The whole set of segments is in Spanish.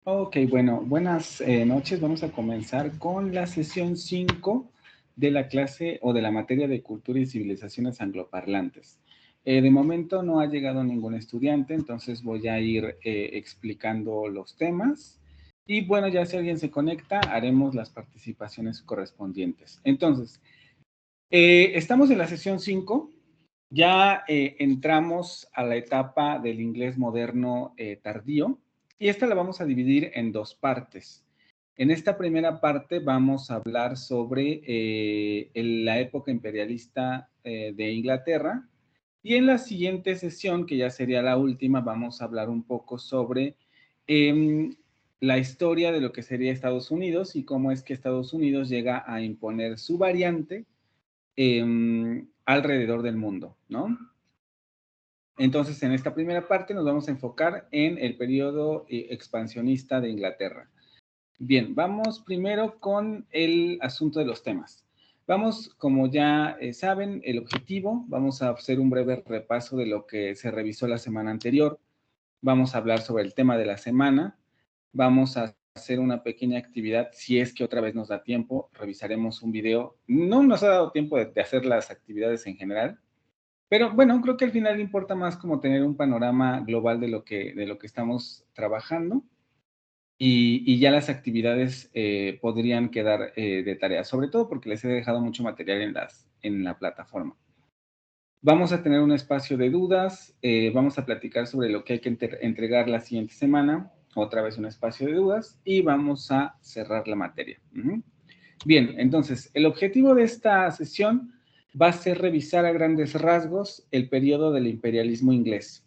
Ok, bueno, buenas noches. Vamos a comenzar con la sesión 5 de la clase o de la materia de cultura y civilizaciones angloparlantes. De momento no ha llegado ningún estudiante, entonces voy a ir explicando los temas. Y bueno, ya si alguien se conecta, haremos las participaciones correspondientes. Entonces, estamos en la sesión 5. Ya entramos a la etapa del inglés moderno tardío y esta la vamos a dividir en dos partes. En esta primera parte vamos a hablar sobre la época imperialista de Inglaterra y en la siguiente sesión, que ya sería la última, vamos a hablar un poco sobre la historia de lo que sería Estados Unidos y cómo es que Estados Unidos llega a imponer su variante alrededor del mundo, ¿no? Entonces, en esta primera parte nos vamos a enfocar en el periodo expansionista de Inglaterra. Bien, vamos primero con el asunto de los temas. Vamos, como ya saben, el objetivo, vamos a hacer un breve repaso de lo que se revisó la semana anterior. Vamos a hablar sobre el tema de la semana. Vamos a hacer una pequeña actividad, si es que otra vez nos da tiempo, revisaremos un video. No nos ha dado tiempo de hacer las actividades en general, pero bueno, creo que al final importa más como tener un panorama global de lo que estamos trabajando y ya las actividades podrían quedar de tarea, sobre todo porque les he dejado mucho material en la plataforma. Vamos a tener un espacio de dudas, vamos a platicar sobre lo que hay que entregar la siguiente semana, otra vez un espacio de dudas y vamos a cerrar la materia. Bien, entonces, el objetivo de esta sesión va a ser revisar a grandes rasgos el periodo del imperialismo inglés,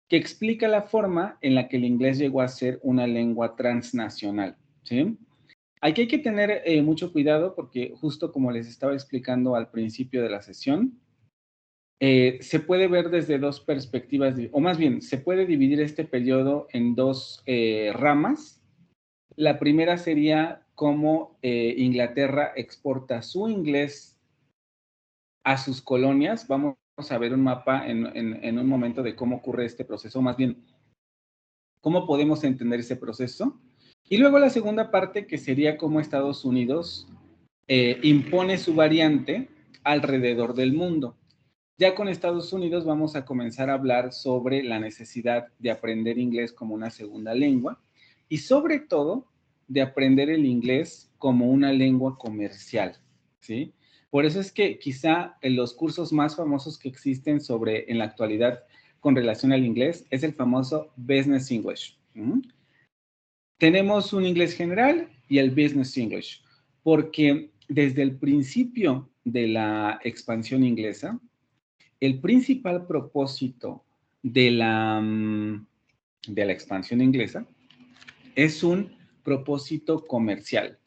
que explica la forma en la que el inglés llegó a ser una lengua transnacional, ¿sí? Aquí hay que tener mucho cuidado porque justo como les estaba explicando al principio de la sesión, se puede ver desde dos perspectivas, o más bien, se puede dividir este periodo en dos ramas. La primera sería cómo Inglaterra exporta su inglés a sus colonias. Vamos a ver un mapa en un momento de cómo ocurre este proceso, más bien, cómo podemos entender ese proceso. Y luego la segunda parte, que sería cómo Estados Unidos impone su variante alrededor del mundo. Ya con Estados Unidos vamos a comenzar a hablar sobre la necesidad de aprender inglés como una segunda lengua y sobre todo de aprender el inglés como una lengua comercial, ¿sí? Por eso es que quizá en los cursos más famosos que existen en la actualidad con relación al inglés es el famoso Business English. Tenemos un inglés general y el Business English, porque desde el principio de la expansión inglesa, el principal propósito de de la expansión inglesa es un propósito comercial.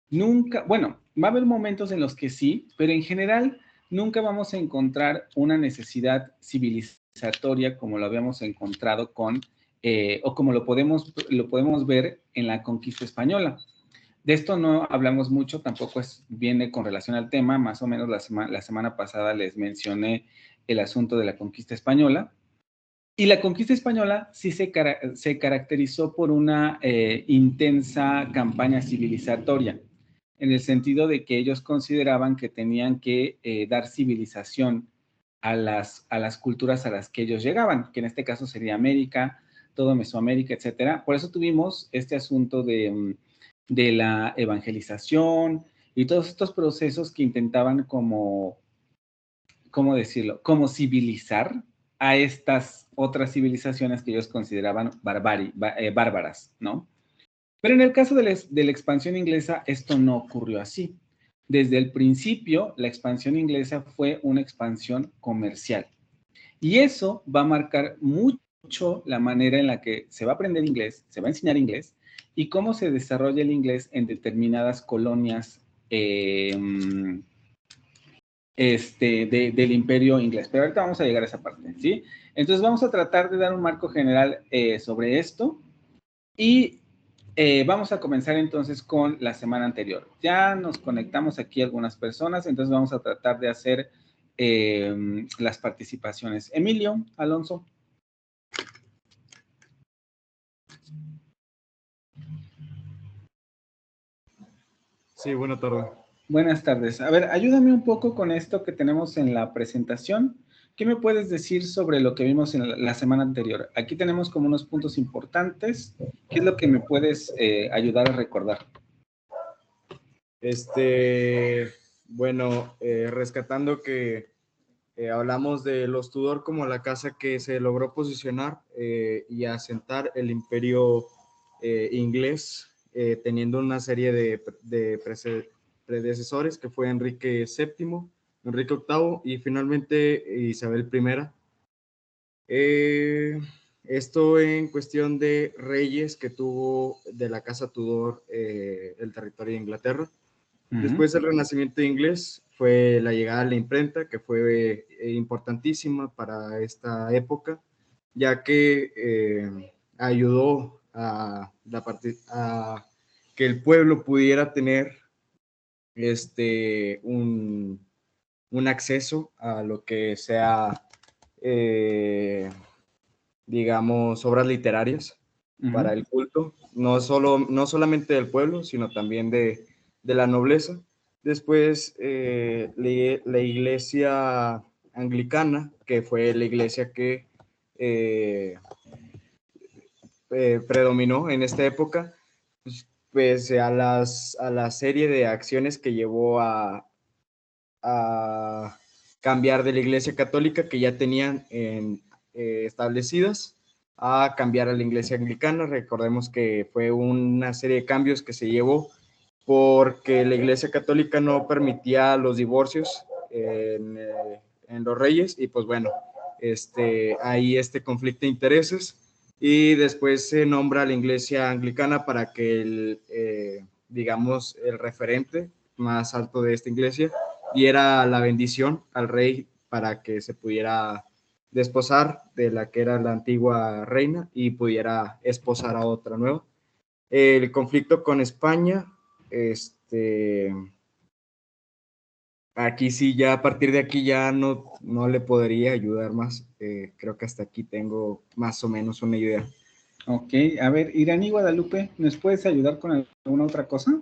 Nunca, bueno, va a haber momentos en los que sí, pero en general nunca vamos a encontrar una necesidad civilizatoria como lo habíamos encontrado o como lo podemos ver en la conquista española. De esto no hablamos mucho, tampoco viene con relación al tema, más o menos la semana pasada les mencioné el asunto de la conquista española. Y la conquista española sí se caracterizó por una intensa campaña civilizatoria, en el sentido de que ellos consideraban que tenían que dar civilización a las culturas a las que ellos llegaban, que en este caso sería América, todo Mesoamérica, etcétera. Por eso tuvimos este asunto de la evangelización y todos estos procesos que intentaban como, ¿cómo decirlo? Como civilizar a estas otras civilizaciones que ellos consideraban bárbaras, ¿no? Pero en el caso de la expansión inglesa, esto no ocurrió así. Desde el principio, la expansión inglesa fue una expansión comercial. Y eso va a marcar mucho la manera en la que se va a aprender inglés, se va a enseñar inglés y cómo se desarrolla el inglés en determinadas colonias del imperio inglés. Pero ahorita vamos a llegar a esa parte, ¿sí? Entonces vamos a tratar de dar un marco general sobre esto y vamos a comenzar entonces con la semana anterior. Ya nos conectamos aquí algunas personas, entonces vamos a tratar de hacer las participaciones. Emilio, Alonso. Sí, buena tarde. Buenas tardes. A ver, ayúdame un poco con esto que tenemos en la presentación. ¿Qué me puedes decir sobre lo que vimos en la semana anterior? Aquí tenemos como unos puntos importantes. ¿Qué es lo que me puedes ayudar a recordar? Bueno, rescatando que hablamos de los Tudor como la casa que se logró posicionar y asentar el imperio inglés, teniendo una serie de predecesores que fue Enrique VII, Enrique VIII y finalmente Isabel I. Esto en cuestión de reyes que tuvo de la casa Tudor el territorio de Inglaterra. Después del Renacimiento inglés fue la llegada de la imprenta, que fue importantísima para esta época, ya que ayudó a que el pueblo pudiera tener un acceso a lo que sea, digamos, obras literarias para el culto, no solamente del pueblo, sino también de la nobleza. Después, la iglesia anglicana, que fue la iglesia que predominó en esta época, pues, pese a la serie de acciones que llevó a cambiar de la iglesia católica que ya tenían establecidas a cambiar a la iglesia anglicana. Recordemos que fue una serie de cambios que se llevó porque la iglesia católica no permitía los divorcios en los reyes y pues bueno, hay este conflicto de intereses y después se nombra a la iglesia anglicana para que digamos, el referente más alto de esta iglesia diera la bendición al rey para que se pudiera desposar de la que era la antigua reina y pudiera esposar a otra nueva. El conflicto con España, aquí sí, ya a partir de aquí ya no le podría ayudar más. Creo que hasta aquí tengo más o menos una idea. Ok, a ver, Iraní Guadalupe, ¿nos puedes ayudar con alguna otra cosa?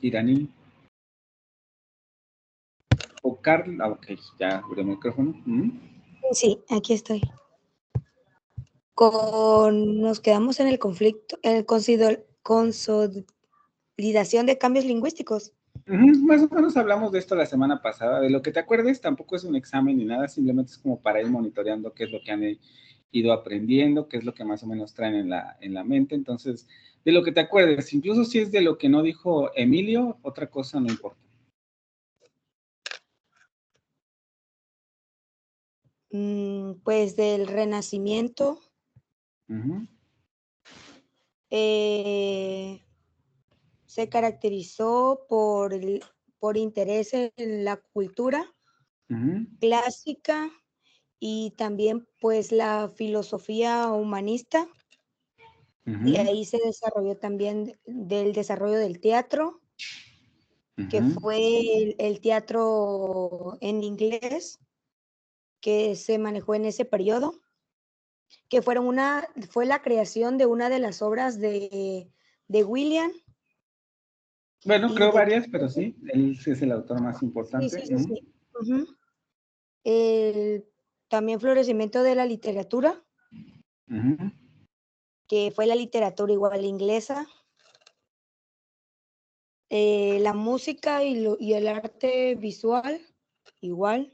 Iraní. O Carla, ok, ya abrió el micrófono. Sí, aquí estoy. Nos quedamos en el conflicto, en el consolidación de cambios lingüísticos. Más o menos hablamos de esto la semana pasada. De lo que te acuerdes, tampoco es un examen ni nada, simplemente es como para ir monitoreando qué es lo que han ido aprendiendo, qué es lo que más o menos traen en la mente. Entonces, de lo que te acuerdes, incluso si es de lo que no dijo Emilio, otra cosa no importa. Pues del Renacimiento. Se caracterizó por interés en la cultura clásica y también pues la filosofía humanista. Y ahí se desarrolló también del desarrollo del teatro, que fue el teatro en inglés que se manejó en ese periodo, que fue la creación de una de las obras de William. Bueno, creo varias, pero sí, él es el autor más importante. Sí. También florecimiento de la literatura, que fue la literatura igual inglesa. La música y el arte visual, igual.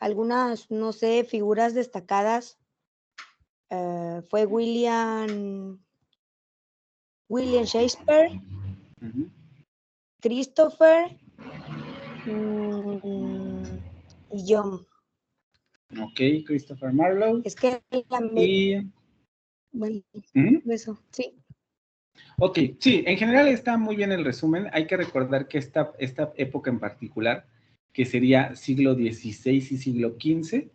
Algunas, no sé, figuras destacadas. Fue William Shakespeare, Christopher y John. Ok, Christopher Marlowe. Es que bueno, eso, sí. Ok, sí, en general está muy bien el resumen. Hay que recordar que esta época en particular, que sería siglo XVI y siglo XV,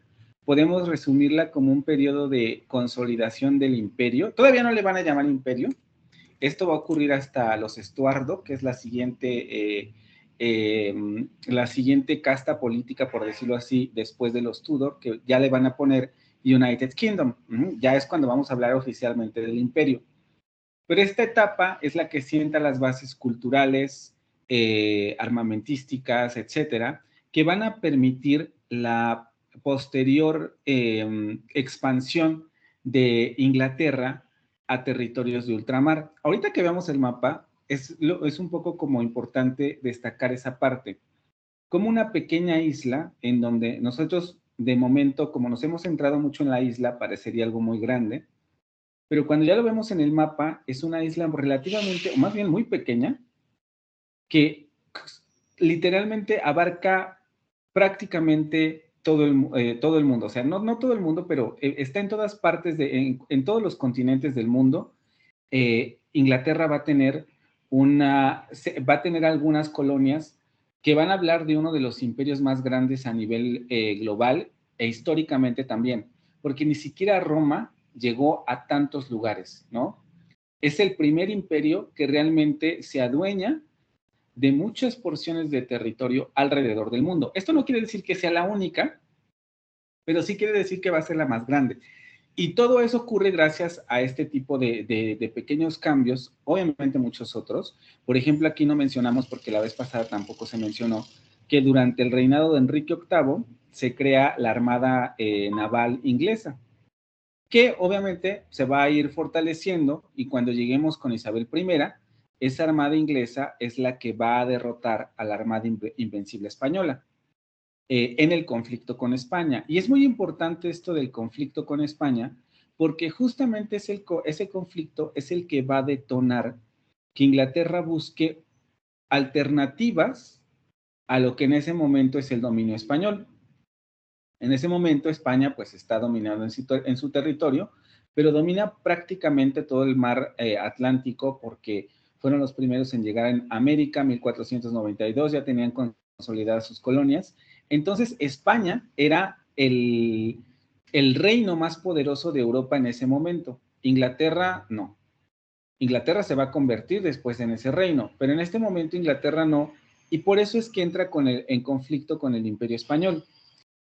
podemos resumirla como un periodo de consolidación del imperio. Todavía no le van a llamar imperio. Esto va a ocurrir hasta los Estuardo, que es la siguiente la siguiente casta política, por decirlo así, después de los Tudor, que ya le van a poner United Kingdom. Ya es cuando vamos a hablar oficialmente del imperio. Pero esta etapa es la que sienta las bases culturales, armamentísticas, etcétera, que van a permitir la posterior expansión de Inglaterra a territorios de ultramar. Ahorita que veamos el mapa, es un poco como importante destacar esa parte. Como una pequeña isla en donde nosotros, de momento, como nos hemos centrado mucho en la isla, parecería algo muy grande, pero cuando ya lo vemos en el mapa, es una isla relativamente, o más bien muy pequeña, que literalmente abarca prácticamente todo el mundo. O sea, no todo el mundo, pero está en todas partes, en todos los continentes del mundo. Inglaterra va a tener algunas colonias que van a hablar de uno de los imperios más grandes a nivel global e históricamente también, porque ni siquiera Roma llegó a tantos lugares, ¿no? Es el primer imperio que realmente se adueña de muchas porciones de territorio alrededor del mundo. Esto no quiere decir que sea la única, pero sí quiere decir que va a ser la más grande. Y todo eso ocurre gracias a este tipo de pequeños cambios, obviamente muchos otros. Por ejemplo, aquí no mencionamos, porque la vez pasada tampoco se mencionó, que durante el reinado de Enrique VIII se crea la Armada Naval Inglesa, que obviamente se va a ir fortaleciendo, y cuando lleguemos con Isabel I, esa Armada Inglesa es la que va a derrotar a la Armada Invencible Española en el conflicto con España. Y es muy importante esto del conflicto con España, porque justamente ese conflicto es el que va a detonar que Inglaterra busque alternativas a lo que en ese momento es el dominio español. En ese momento España pues está dominando en su territorio, pero domina prácticamente todo el mar Atlántico, porque fueron los primeros en llegar en América, 1492, ya tenían consolidadas sus colonias. Entonces España era el reino más poderoso de Europa en ese momento. Inglaterra no. Inglaterra se va a convertir después en ese reino, pero en este momento Inglaterra no, y por eso es que entra en conflicto con el Imperio Español.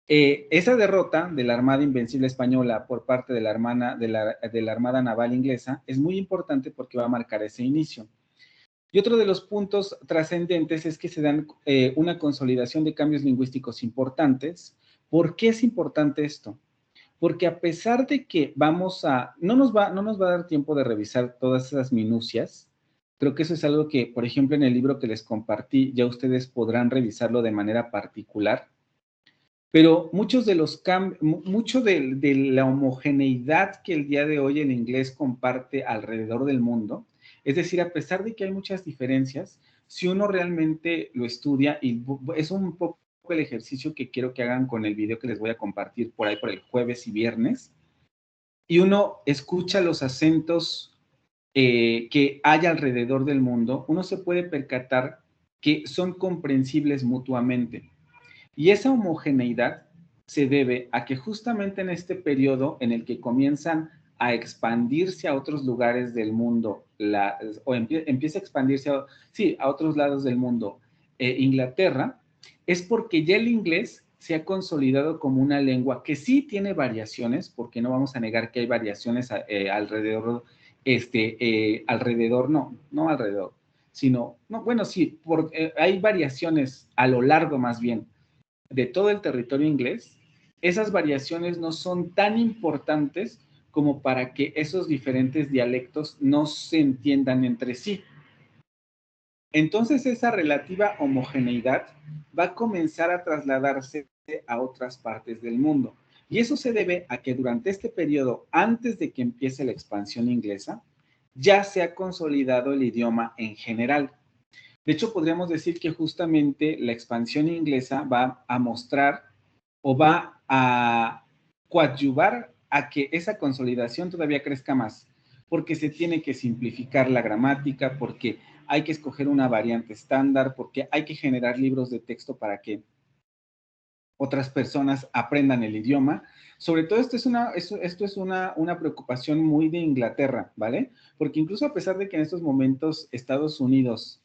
Esa derrota de la Armada Invencible Española por parte de la Armada Naval Inglesa es muy importante porque va a marcar ese inicio. Y otro de los puntos trascendentes es que se dan una consolidación de cambios lingüísticos importantes. ¿Por qué es importante esto? Porque a pesar de que no nos va a dar tiempo de revisar todas esas minucias, creo que eso es algo que, por ejemplo, en el libro que les compartí, ya ustedes podrán revisarlo de manera particular. Pero mucho de la homogeneidad que el día de hoy el inglés comparte alrededor del mundo, es decir, a pesar de que hay muchas diferencias, si uno realmente lo estudia, y es un poco el ejercicio que quiero que hagan con el video que les voy a compartir por ahí por el jueves y viernes, y uno escucha los acentos que hay alrededor del mundo, uno se puede percatar que son comprensibles mutuamente. Y esa homogeneidad se debe a que justamente en este periodo en el que comienzan a expandirse a otros lugares del mundo, empieza a expandirse a otros lados del mundo, Inglaterra, es porque ya el inglés se ha consolidado como una lengua que sí tiene variaciones, porque no vamos a negar que hay variaciones alrededor, hay variaciones a lo largo más bien de todo el territorio inglés. Esas variaciones no son tan importantes como para que esos diferentes dialectos no se entiendan entre sí. Entonces, esa relativa homogeneidad va a comenzar a trasladarse a otras partes del mundo. Y eso se debe a que durante este periodo, antes de que empiece la expansión inglesa, ya se ha consolidado el idioma en general. De hecho, podríamos decir que justamente la expansión inglesa va a mostrar o va a coadyuvar a que esa consolidación todavía crezca más, porque se tiene que simplificar la gramática, porque hay que escoger una variante estándar, porque hay que generar libros de texto para que otras personas aprendan el idioma. Sobre todo esto es una preocupación muy de Inglaterra, ¿vale? Porque incluso a pesar de que en estos momentos Estados Unidos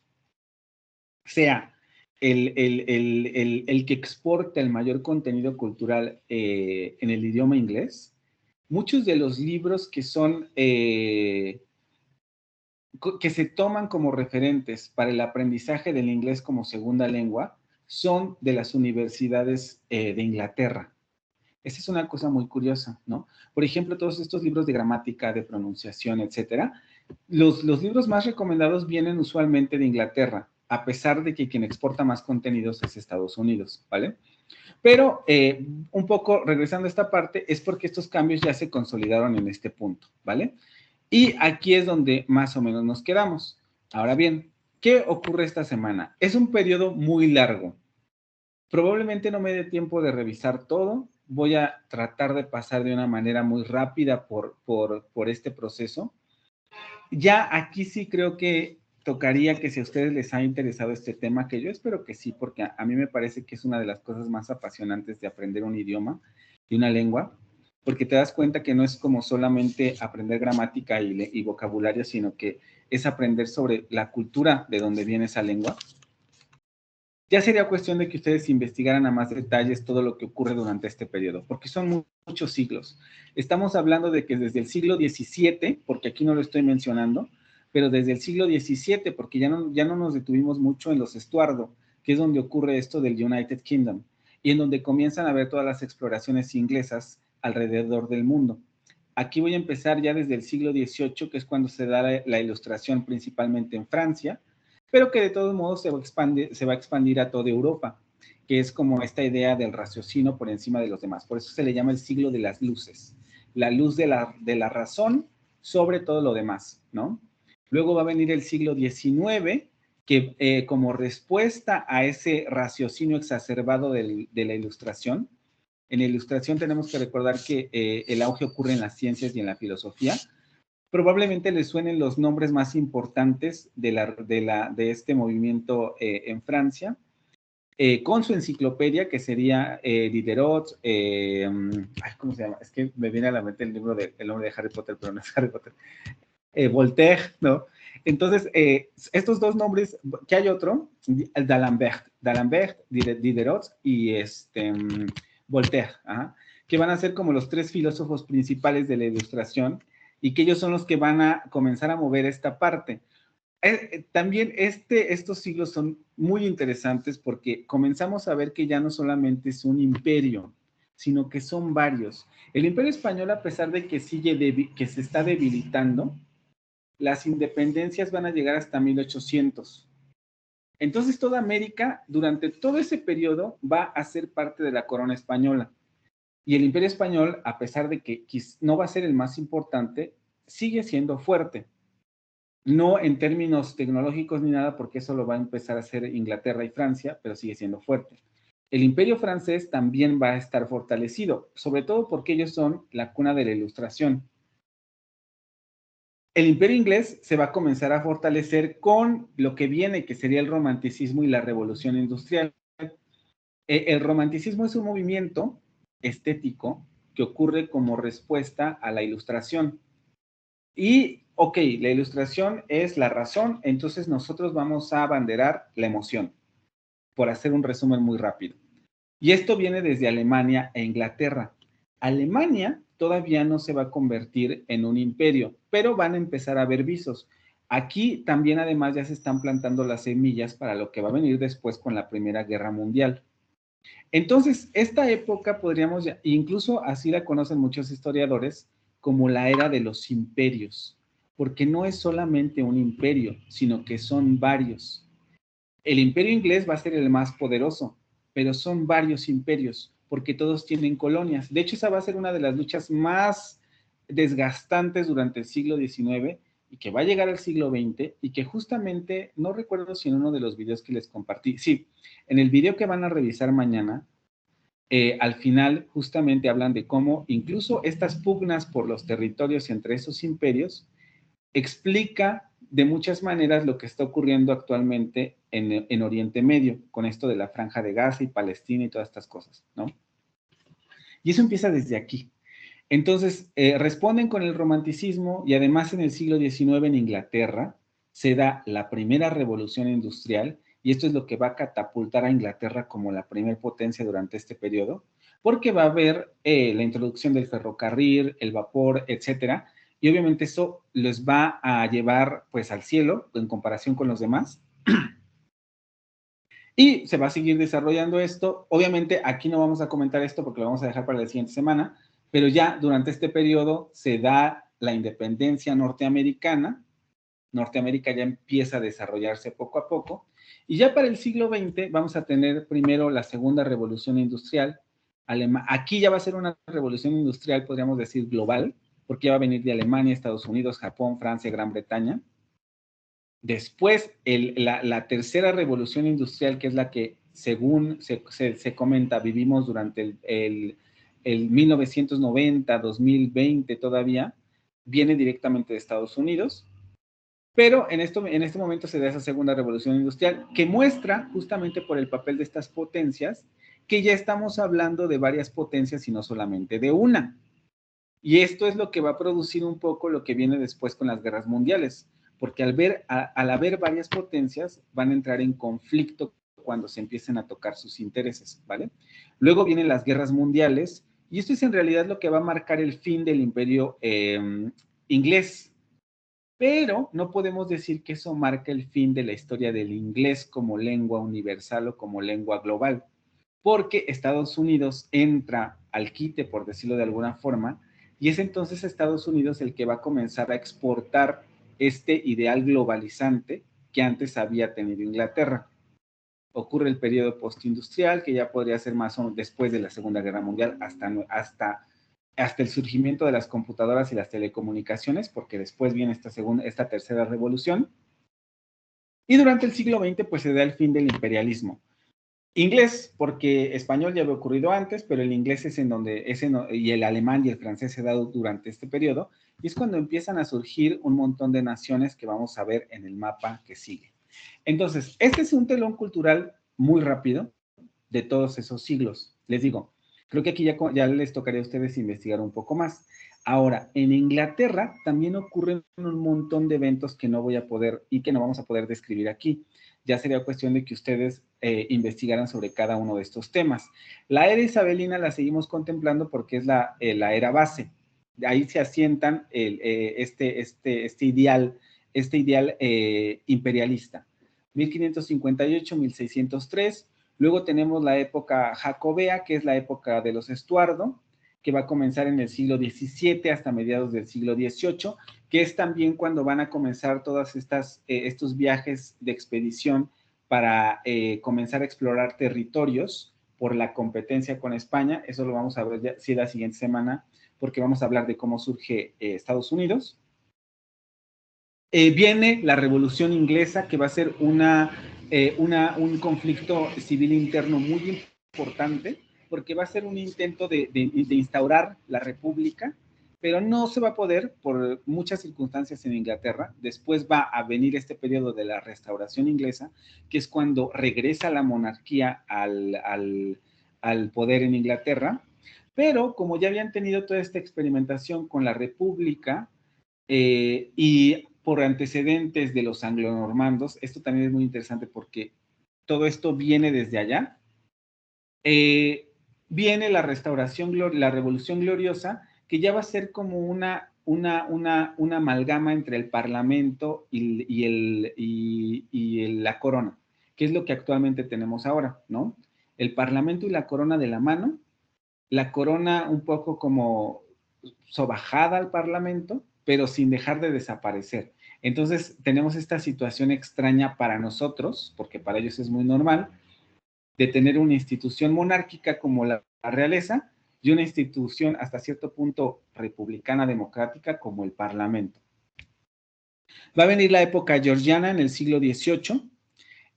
sea el que exporta el mayor contenido cultural en el idioma inglés. Muchos de los libros que son, que se toman como referentes para el aprendizaje del inglés como segunda lengua, son de las universidades de Inglaterra. Esa es una cosa muy curiosa, ¿no? Por ejemplo, todos estos libros de gramática, de pronunciación, etcétera, los libros más recomendados vienen usualmente de Inglaterra, a pesar de que quien exporta más contenidos es Estados Unidos, ¿vale? Pero un poco regresando a esta parte, es porque estos cambios ya se consolidaron en este punto, ¿vale? Y aquí es donde más o menos nos quedamos. Ahora bien, ¿qué ocurre esta semana? Es un periodo muy largo. Probablemente no me dé tiempo de revisar todo. Voy a tratar de pasar de una manera muy rápida por este proceso. Ya aquí sí creo que tocaría que si a ustedes les ha interesado este tema, que yo espero que sí, porque a mí me parece que es una de las cosas más apasionantes de aprender un idioma y una lengua, porque te das cuenta que no es como solamente aprender gramática y vocabulario, sino que es aprender sobre la cultura de donde viene esa lengua. Ya sería cuestión de que ustedes investigaran a más detalles todo lo que ocurre durante este periodo, porque son muchos siglos. Estamos hablando de que desde el siglo XVII, porque aquí no lo estoy mencionando, pero desde el siglo XVII, porque ya no nos detuvimos mucho en los Estuardo, que es donde ocurre esto del United Kingdom, y en donde comienzan a ver todas las exploraciones inglesas alrededor del mundo. Aquí voy a empezar ya desde el siglo XVIII, que es cuando se da la ilustración principalmente en Francia, pero que de todos modos se va a expandir a toda Europa, que es como esta idea del raciocinio por encima de los demás. Por eso se le llama el siglo de las luces, la luz de la razón sobre todo lo demás, ¿no? Luego va a venir el siglo XIX, que como respuesta a ese raciocinio exacerbado de la ilustración, en la ilustración tenemos que recordar que el auge ocurre en las ciencias y en la filosofía. Probablemente les suenen los nombres más importantes de este movimiento en Francia, con su enciclopedia, que sería Diderot, ¿cómo se llama? Es que me viene a la mente el nombre de Harry Potter, pero no es Harry Potter. Voltaire, ¿no? Entonces, estos dos nombres, que hay otro, D'Alembert, Diderot y Voltaire, que van a ser como los tres filósofos principales de la ilustración, y que ellos son los que van a comenzar a mover esta parte. También estos siglos son muy interesantes porque comenzamos a ver que ya no solamente es un imperio, sino que son varios. El Imperio Español, a pesar de que que se está debilitando, las independencias van a llegar hasta 1800. Entonces toda América, durante todo ese periodo, va a ser parte de la corona española. Y el Imperio Español, a pesar de que no va a ser el más importante, sigue siendo fuerte. No en términos tecnológicos ni nada, porque eso lo va a empezar a hacer Inglaterra y Francia, pero sigue siendo fuerte. El Imperio francés también va a estar fortalecido, sobre todo porque ellos son la cuna de la Ilustración. El Imperio inglés se va a comenzar a fortalecer con lo que viene, que sería el romanticismo y la revolución industrial. El romanticismo es un movimiento estético que ocurre como respuesta a la Ilustración. Y, ok, la Ilustración es la razón, entonces nosotros vamos a abanderar la emoción, por hacer un resumen muy rápido. Y esto viene desde Alemania e Inglaterra. Alemania todavía no se va a convertir en un imperio, pero van a empezar a haber visos. Aquí también además ya se están plantando las semillas para lo que va a venir después con la Primera Guerra Mundial. Entonces, esta época podríamos, incluso así la conocen muchos historiadores, como la era de los imperios, porque no es solamente un imperio, sino que son varios. El imperio inglés va a ser el más poderoso, pero son varios imperios, porque todos tienen colonias. De hecho, esa va a ser una de las luchas más desgastantes durante el siglo XIX y que va a llegar al siglo XX y que justamente, no recuerdo si en uno de los videos que les compartí, sí, en el video que van a revisar mañana, al final justamente hablan de cómo incluso estas pugnas por los territorios entre esos imperios explica de muchas maneras lo que está ocurriendo actualmente en Oriente Medio, con esto de la Franja de Gaza y Palestina y todas estas cosas, ¿no? Y eso empieza desde aquí. Entonces, responden con el romanticismo y además en el siglo XIX en Inglaterra se da la primera revolución industrial y esto es lo que va a catapultar a Inglaterra como la primer potencia durante este periodo, porque va a haber la introducción del ferrocarril, el vapor, etcétera, y obviamente eso les va a llevar pues al cielo en comparación con los demás. Y se va a seguir desarrollando esto. Obviamente aquí no vamos a comentar esto porque lo vamos a dejar para la siguiente semana, pero ya durante este periodo se da la independencia norteamericana. Norteamérica ya empieza a desarrollarse poco a poco. Y ya para el siglo XX vamos a tener primero la segunda revolución industrial. Aquí ya va a ser una revolución industrial, podríamos decir, global, porque ya va a venir de Alemania, Estados Unidos, Japón, Francia, Gran Bretaña. Después, la tercera revolución industrial, que es la que, según se comenta, vivimos durante el 1990, 2020 todavía, viene directamente de Estados Unidos, pero en este momento se da esa segunda revolución industrial, que muestra, justamente por el papel de estas potencias, que ya estamos hablando de varias potencias y no solamente de una. Y esto es lo que va a producir un poco lo que viene después con las guerras mundiales, porque al haber varias potencias van a entrar en conflicto cuando se empiecen a tocar sus intereses, ¿vale? Luego vienen las guerras mundiales, y esto es en realidad lo que va a marcar el fin del imperio inglés, pero no podemos decir que eso marca el fin de la historia del inglés como lengua universal o como lengua global, porque Estados Unidos entra al quite, por decirlo de alguna forma, y es entonces Estados Unidos el que va a comenzar a exportar este ideal globalizante que antes había tenido Inglaterra. Ocurre el periodo postindustrial, que ya podría ser más o menos después de la Segunda Guerra Mundial, hasta el surgimiento de las computadoras y las telecomunicaciones, porque después viene esta tercera revolución. Y durante el siglo XX, pues se da el fin del imperialismo. Inglés, porque español ya había ocurrido antes, pero el inglés es y el alemán y el francés se ha dado durante este periodo, y es cuando empiezan a surgir un montón de naciones que vamos a ver en el mapa que sigue. Entonces, este es un telón cultural muy rápido de todos esos siglos. Les digo, creo que aquí ya les tocaría a ustedes investigar un poco más. Ahora, en Inglaterra también ocurren un montón de eventos que no voy a poder y que no vamos a poder describir aquí. Ya sería cuestión de que ustedes investigaran sobre cada uno de estos temas. La era isabelina la seguimos contemplando porque es la era base. De ahí se asientan este ideal imperialista. 1558, 1603. Luego tenemos la época jacobea, que es la época de los Estuardo, que va a comenzar en el siglo XVII hasta mediados del siglo XVIII, que es también cuando van a comenzar todas estos viajes de expedición para comenzar a explorar territorios por la competencia con España. Eso lo vamos a ver ya, sí, la siguiente semana, porque vamos a hablar de cómo surge Estados Unidos. Viene la Revolución Inglesa, que va a ser un conflicto civil interno muy importante, porque va a ser un intento de instaurar la república, pero no se va a poder por muchas circunstancias en Inglaterra. Después va a venir este periodo de la restauración inglesa, que es cuando regresa la monarquía al poder en Inglaterra, pero como ya habían tenido toda esta experimentación con la república, y por antecedentes de los anglonormandos, esto también es muy interesante porque todo esto viene desde allá. Viene la restauración, la revolución gloriosa, que ya va a ser como una amalgama entre el parlamento y la corona, que es lo que actualmente tenemos ahora, ¿no? El parlamento y la corona de la mano, la corona un poco como sobajada al parlamento, pero sin dejar de desaparecer. Entonces, tenemos esta situación extraña para nosotros, porque para ellos es muy normal, de tener una institución monárquica como la realeza y una institución hasta cierto punto republicana democrática como el parlamento. Va a venir la época georgiana en el siglo XVIII.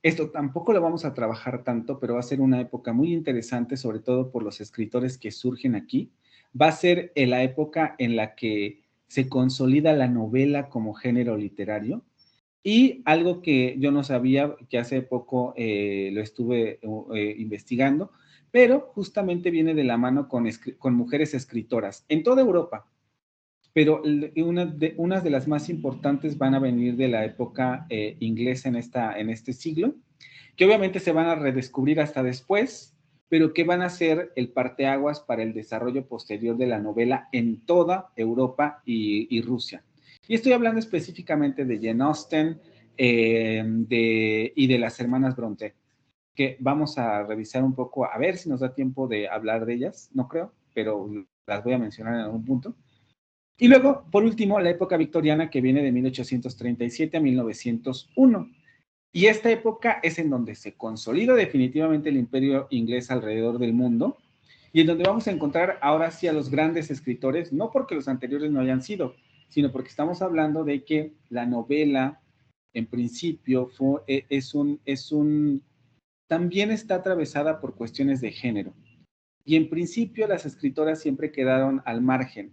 Esto tampoco lo vamos a trabajar tanto, pero va a ser una época muy interesante, sobre todo por los escritores que surgen aquí. Va a ser la época en la que se consolida la novela como género literario. Y algo que yo no sabía, que hace poco lo estuve investigando, pero justamente viene de la mano con mujeres escritoras en toda Europa. Pero unas de las más importantes van a venir de la época inglesa en este siglo, que obviamente se van a redescubrir hasta después, pero que van a ser el parteaguas para el desarrollo posterior de la novela en toda Europa y Rusia. Y estoy hablando específicamente de Jane Austen y de las hermanas Brontë, que vamos a revisar un poco, a ver si nos da tiempo de hablar de ellas, no creo, pero las voy a mencionar en algún punto. Y luego, por último, la época victoriana, que viene de 1837 a 1901. Y esta época es en donde se consolida definitivamente el imperio inglés alrededor del mundo y en donde vamos a encontrar ahora sí a los grandes escritores, no porque los anteriores no hayan sido, sino porque estamos hablando de que la novela, en principio, también está atravesada por cuestiones de género. Y en principio las escritoras siempre quedaron al margen.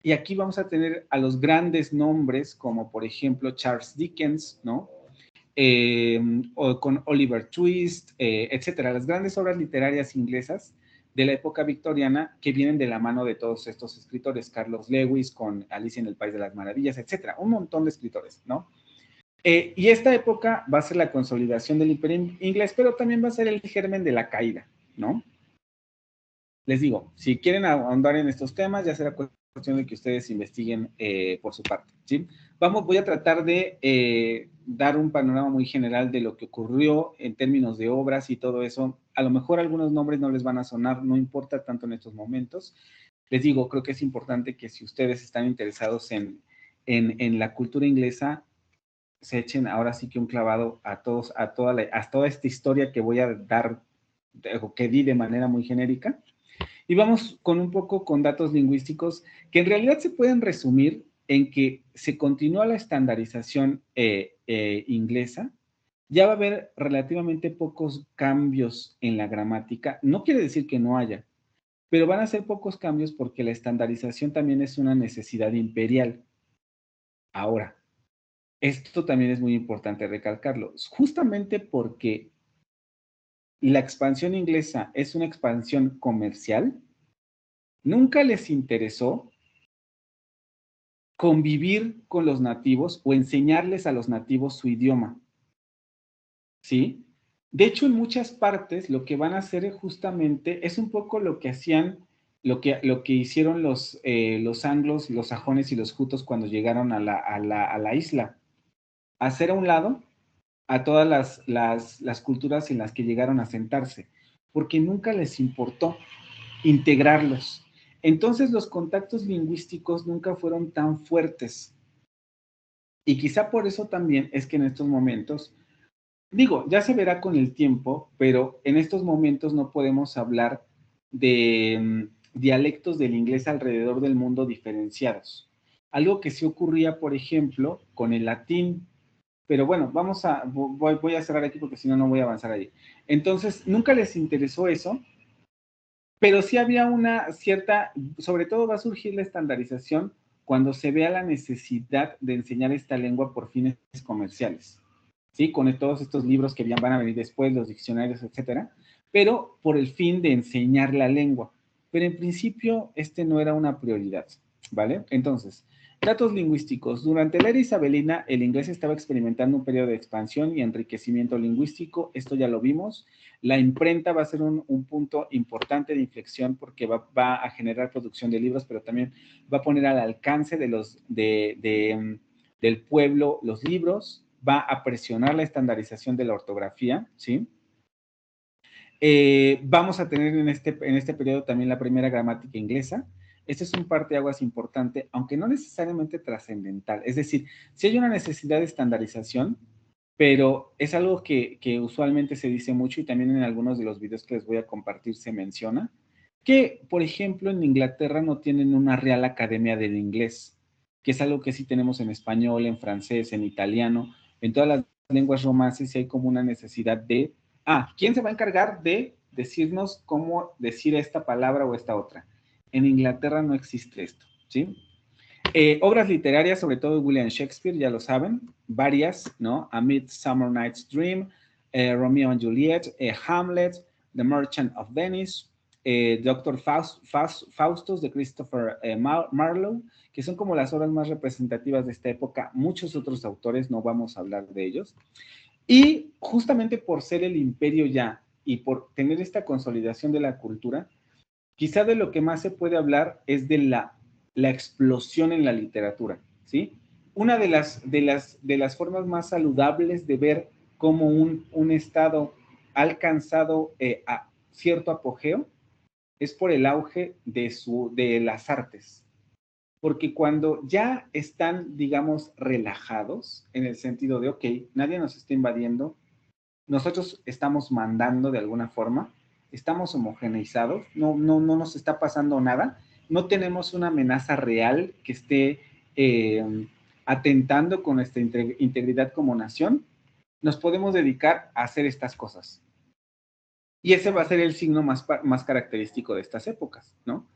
Y aquí vamos a tener a los grandes nombres, como por ejemplo Charles Dickens, ¿no? O con Oliver Twist, etcétera, las grandes obras literarias inglesas de la época victoriana que vienen de la mano de todos estos escritores, Carlos Lewis con Alicia en el País de las Maravillas, etcétera, un montón de escritores, ¿no? Y esta época va a ser la consolidación del imperio inglés, pero también va a ser el germen de la caída, ¿no? Les digo, si quieren ahondar en estos temas, ya será cuestión de que ustedes investiguen por su parte, ¿sí? Voy a tratar de dar un panorama muy general de lo que ocurrió en términos de obras y todo eso. A lo mejor algunos nombres no les van a sonar, no importa tanto en estos momentos. Les digo, creo que es importante que si ustedes están interesados en la cultura inglesa, se echen ahora sí que un clavado a toda esta historia que voy a dar, o que di de manera muy genérica. Y vamos con un poco con datos lingüísticos que en realidad se pueden resumir en que se continúa la estandarización inglesa. Ya va a haber relativamente pocos cambios en la gramática. No quiere decir que no haya, pero van a ser pocos cambios porque la estandarización también es una necesidad imperial. Ahora, esto también es muy importante recalcarlo, justamente porque la expansión inglesa es una expansión comercial. Nunca les interesó convivir con los nativos o enseñarles a los nativos su idioma, ¿sí? De hecho, en muchas partes lo que van a hacer justamente es un poco lo que hacían, lo que hicieron los anglos, los sajones y los jutos cuando llegaron a la isla. Hacer a un lado a todas las culturas en las que llegaron a sentarse, porque nunca les importó integrarlos. Entonces los contactos lingüísticos nunca fueron tan fuertes. Y quizá por eso también es que en estos momentos, digo, ya se verá con el tiempo, pero en estos momentos no podemos hablar de dialectos del inglés alrededor del mundo diferenciados. Algo que sí ocurría, por ejemplo, con el latín. Pero bueno, voy a cerrar aquí porque si no, no voy a avanzar ahí. Entonces, nunca les interesó eso, pero sí había una cierta, sobre todo va a surgir la estandarización cuando se vea la necesidad de enseñar esta lengua por fines comerciales, ¿sí? Con todos estos libros que van a venir después, los diccionarios, etcétera, pero por el fin de enseñar la lengua. Pero en principio, este no era una prioridad, ¿vale? Entonces, datos lingüísticos. Durante la era isabelina, el inglés estaba experimentando un periodo de expansión y enriquecimiento lingüístico. Esto ya lo vimos. La imprenta va a ser un punto importante de inflexión porque va a generar producción de libros, pero también va a poner al alcance del pueblo los libros, va a presionar la estandarización de la ortografía, ¿sí? Vamos a tener en este periodo también la primera gramática inglesa. Este es un parteaguas importante, aunque no necesariamente trascendental. Es decir, sí hay una necesidad de estandarización, pero es algo que usualmente se dice mucho y también en algunos de los videos que les voy a compartir se menciona, que, por ejemplo, en Inglaterra no tienen una Real Academia del Inglés, que es algo que sí tenemos en español, en francés, en italiano, en todas las lenguas romances, y hay como una necesidad de, ¿quién se va a encargar de decirnos cómo decir esta palabra o esta otra? En Inglaterra no existe esto, ¿sí? Obras literarias, sobre todo William Shakespeare, ya lo saben, varias, ¿no? A Midsummer Night's Dream, Romeo and Juliet, Hamlet, The Merchant of Venice, Doctor Faustus de Christopher Marlowe, que son como las obras más representativas de esta época. Muchos otros autores, no vamos a hablar de ellos. Y justamente por ser el imperio ya y por tener esta consolidación de la cultura, quizá de lo que más se puede hablar es de la explosión en la literatura, ¿sí? Una de las formas más saludables de ver cómo un estado ha alcanzado a cierto apogeo es por el auge de las artes. Porque cuando ya están, digamos, relajados, en el sentido de, ok, nadie nos está invadiendo, nosotros estamos mandando de alguna forma, estamos homogeneizados, no nos está pasando nada, no tenemos una amenaza real que esté atentando con nuestra integridad como nación, nos podemos dedicar a hacer estas cosas. Y ese va a ser el signo más característico de estas épocas, ¿no?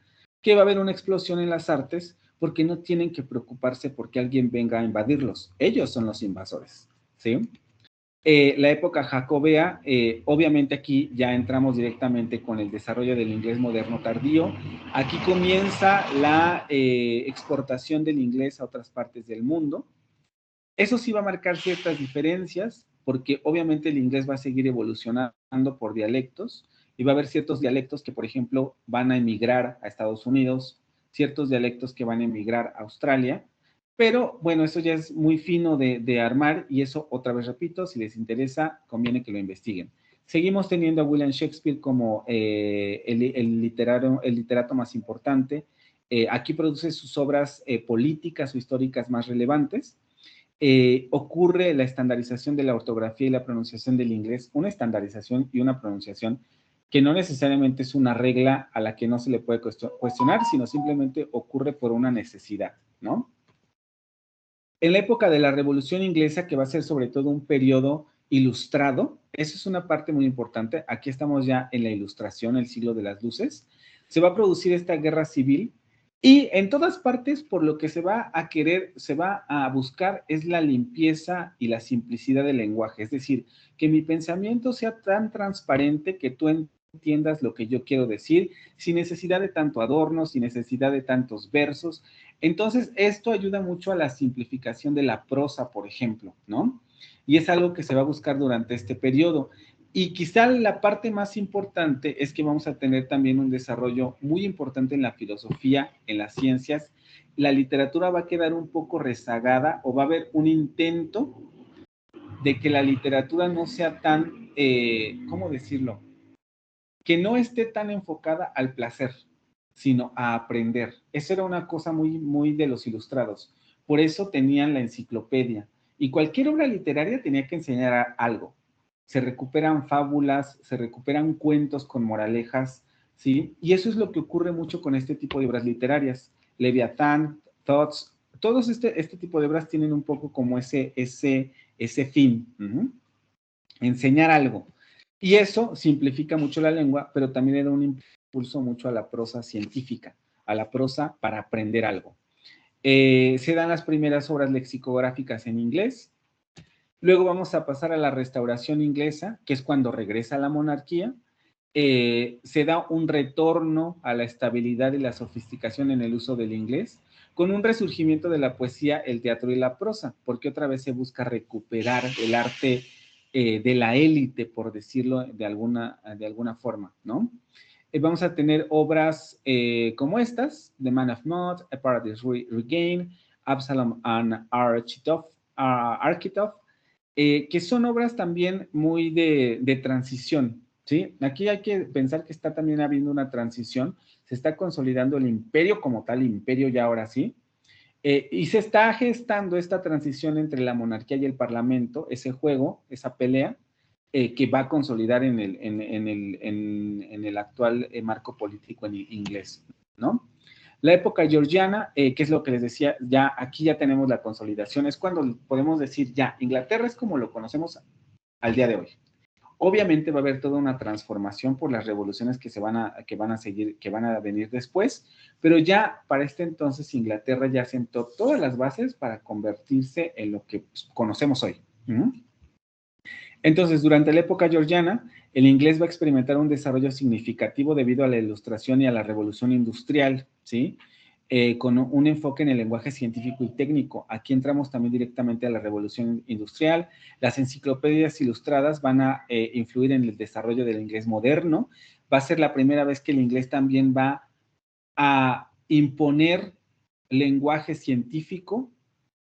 Que va a haber una explosión en las artes porque no tienen que preocuparse porque alguien venga a invadirlos. Ellos son los invasores, ¿sí? La época jacobea, obviamente aquí ya entramos directamente con el desarrollo del inglés moderno tardío. Aquí comienza la exportación del inglés a otras partes del mundo. Eso sí va a marcar ciertas diferencias, porque obviamente el inglés va a seguir evolucionando por dialectos, y va a haber ciertos dialectos que, por ejemplo, van a emigrar a Estados Unidos, ciertos dialectos que van a emigrar a Australia, pero bueno, eso ya es muy fino de armar, y eso, otra vez repito, si les interesa, conviene que lo investiguen. Seguimos teniendo a William Shakespeare como el literato más importante. Aquí produce sus obras políticas o históricas más relevantes. Ocurre la estandarización de la ortografía y la pronunciación del inglés, una estandarización y una pronunciación que no necesariamente es una regla a la que no se le puede cuestionar, sino simplemente ocurre por una necesidad, ¿no? En la época de la Revolución Inglesa, que va a ser sobre todo un periodo ilustrado, eso es una parte muy importante, aquí estamos ya en la Ilustración, el siglo de las luces, se va a producir esta guerra civil. Y en todas partes, por lo que se va a querer, se va a buscar es la limpieza y la simplicidad del lenguaje. Es decir, que mi pensamiento sea tan transparente que tú entiendas lo que yo quiero decir, sin necesidad de tanto adorno, sin necesidad de tantos versos. Entonces, esto ayuda mucho a la simplificación de la prosa, por ejemplo, ¿no? Y es algo que se va a buscar durante este periodo. Y quizá la parte más importante es que vamos a tener también un desarrollo muy importante en la filosofía, en las ciencias. La literatura va a quedar un poco rezagada, o va a haber un intento de que la literatura no sea tan, ¿cómo decirlo? Que no esté tan enfocada al placer, sino a aprender. Eso era una cosa muy, muy de los ilustrados. Por eso tenían la enciclopedia. Y cualquier obra literaria tenía que enseñar algo. Se recuperan fábulas, se recuperan cuentos con moralejas, ¿sí? Y eso es lo que ocurre mucho con este tipo de obras literarias. Leviatán, Thoughts, todos este tipo de obras tienen un poco como ese fin. Enseñar algo. Y eso simplifica mucho la lengua, pero también le da un impulso mucho a la prosa científica, a la prosa para aprender algo. Se dan las primeras obras lexicográficas en inglés. Luego vamos a pasar a la restauración inglesa, que es cuando regresa la monarquía. Se da un retorno a la estabilidad y la sofisticación en el uso del inglés, con un resurgimiento de la poesía, el teatro y la prosa, porque otra vez se busca recuperar el arte de la élite, por decirlo de alguna forma, ¿no? Vamos a tener obras como estas, The Man of Mud, A Paradise Regained, Absalom and Architoph, que son obras también muy de transición, ¿sí? Aquí hay que pensar que está también habiendo una transición, se está consolidando el imperio como tal, imperio ya ahora sí, y se está gestando esta transición entre la monarquía y el parlamento, ese juego, esa pelea, que va a consolidar en el actual marco político en inglés, ¿no? La época georgiana, que es lo que les decía, ya aquí ya tenemos la consolidación, es cuando podemos decir ya, Inglaterra es como lo conocemos al día de hoy. Obviamente va a haber toda una transformación por las revoluciones que van a seguir, que van a venir después, pero ya para este entonces Inglaterra ya sentó todas las bases para convertirse en lo que conocemos hoy. Entonces, durante la época georgiana, el inglés va a experimentar un desarrollo significativo debido a la ilustración y a la revolución industrial, ¿sí? con un enfoque en el lenguaje científico y técnico. Aquí entramos también directamente a la revolución industrial. Las enciclopedias ilustradas van a influir en el desarrollo del inglés moderno. Va a ser la primera vez que el inglés también va a imponer lenguaje científico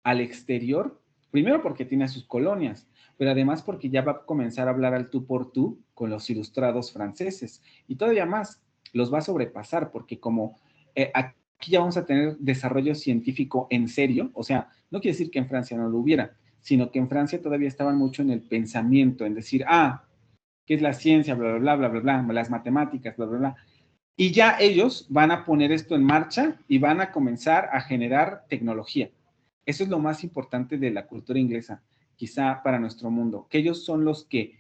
al exterior, primero porque tiene sus colonias, pero además porque ya va a comenzar a hablar al tú por tú con los ilustrados franceses, y todavía más, los va a sobrepasar, porque como aquí ya vamos a tener desarrollo científico en serio, o sea, no quiere decir que en Francia no lo hubiera, sino que en Francia todavía estaban mucho en el pensamiento, en decir, ¿qué es la ciencia? Bla, bla, bla, bla, bla, bla, las matemáticas, bla, bla, bla. Y ya ellos van a poner esto en marcha y van a comenzar a generar tecnología. Eso es lo más importante de la cultura inglesa, quizá para nuestro mundo, que ellos son los que